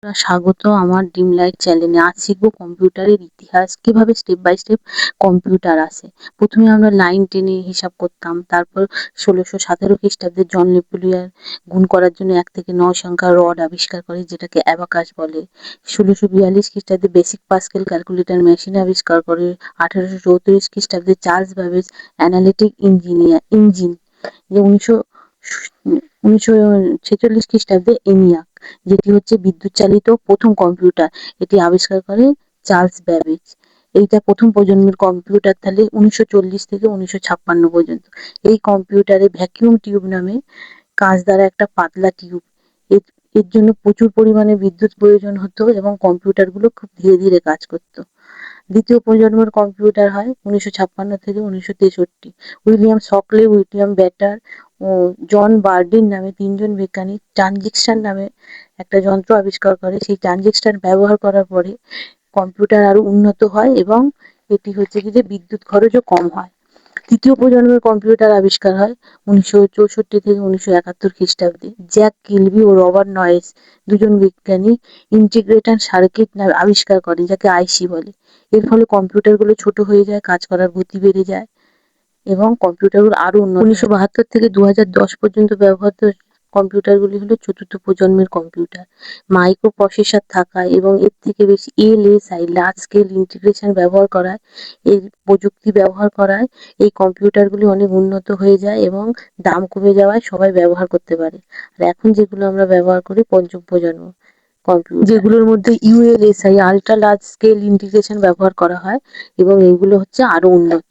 স্বাগত আমার dream light চ্যানেলে। আজ শিখবো কম্পিউটারের ইতিহাস, কিভাবে স্টেপ বাই স্টেপ কম্পিউটার আসে। প্রথমে আমরা লাইন টেনে হিসাব করতাম, তারপর 1617 খ্রিস্টাব্দে জন নেপোলিয়ন গুণ করার জন্য 1 থেকে 9 সংখ্যার রড আবিষ্কার করে, যেটাকে অ্যাবাকাস বলে। 1642 খ্রিস্টাব্দে বেসিক পাস্কেল ক্যালকুলেটর মেশিন আবিষ্কার করে। 1834 খ্রিস্টাব্দে চার্লস ব্যাবেজ অ্যানালিটিক ইঞ্জিন, যে 1946 খ্রিস্টাব্দে ENIAC, যেটি হচ্ছে বিদ্যুৎ চালিত প্রথম কম্পিউটার, এটি আবিষ্কার করে চার্লস ব্যাবেজ। এইটা প্রথম প্রজন্মের কম্পিউটার। তাহলে 1940 থেকে 1956 পর্যন্ত এই কম্পিউটারে ভ্যাকিউম টিউব নামে কাঁচ দ্বারা একটা পাতলা টিউব, এর এর জন্য প্রচুর পরিমাণে বিদ্যুৎ প্রয়োজন হতো এবং কম্পিউটারগুলো খুব ধীরে ধীরে কাজ করতো। দ্বিতীয় প্রজন্মের কম্পিউটার হয় 1956 থেকে 1963। উইলিয়াম শকলে, উইলিয়াম ব্যাটার ও জন বার্ডিন নামে তিনজন বিজ্ঞানী ট্রানজিস্টর নামে একটা যন্ত্র আবিষ্কার করে। সেই ট্রানজিস্টর ব্যবহার করার পরে কম্পিউটার আরো উন্নত হয় এবং এটি হচ্ছে কি যে বিদ্যুৎ খরচও কম হয়। তৃতীয় প্রজন্মের কম্পিউটার আবিষ্কার হয় 1964 থেকে 1971 খ্রিস্টাব্দে। জ্যাক কিলবি ও রবার্ট নয়েস দুজন বিজ্ঞানী ইন্টিগ্রেটেড সার্কিট আবিষ্কার করে, যাকে আইসি বলে। এর ফলে কম্পিউটারগুলো ছোট হয়ে যায়, কাজ করার গতি বেড়ে যায় এবং কম্পিউটারগুলো আরো উন্নত। 1972 থেকে 2010 পর্যন্ত ব্যবহৃত কম্পিউটারগুলি হলো চতুর্থ প্রজন্মের কম্পিউটার। মাইক্রো প্রসেসর থাকায় এবং এর থেকে বেশি এলএসআই, লার্জ স্কেল ইন্টিগ্রেশন ব্যবহার করায়, এই প্রযুক্তি ব্যবহার করায় এই কম্পিউটারগুলি অনেক উন্নত হয়ে যায় এবং দাম কমে যাওয়ায় সবাই ব্যবহার করতে পারে। আর এখন যেগুলো আমরা ব্যবহার করি পঞ্চম প্রজন্ম কম্পিউটার, যেগুলোর মধ্যে ইউএলএসআই, আল্ট্রা লার্জ স্কেল ইন্টিগ্রেশন ব্যবহার করা হয় এবং এইগুলো হচ্ছে আরো উন্নত।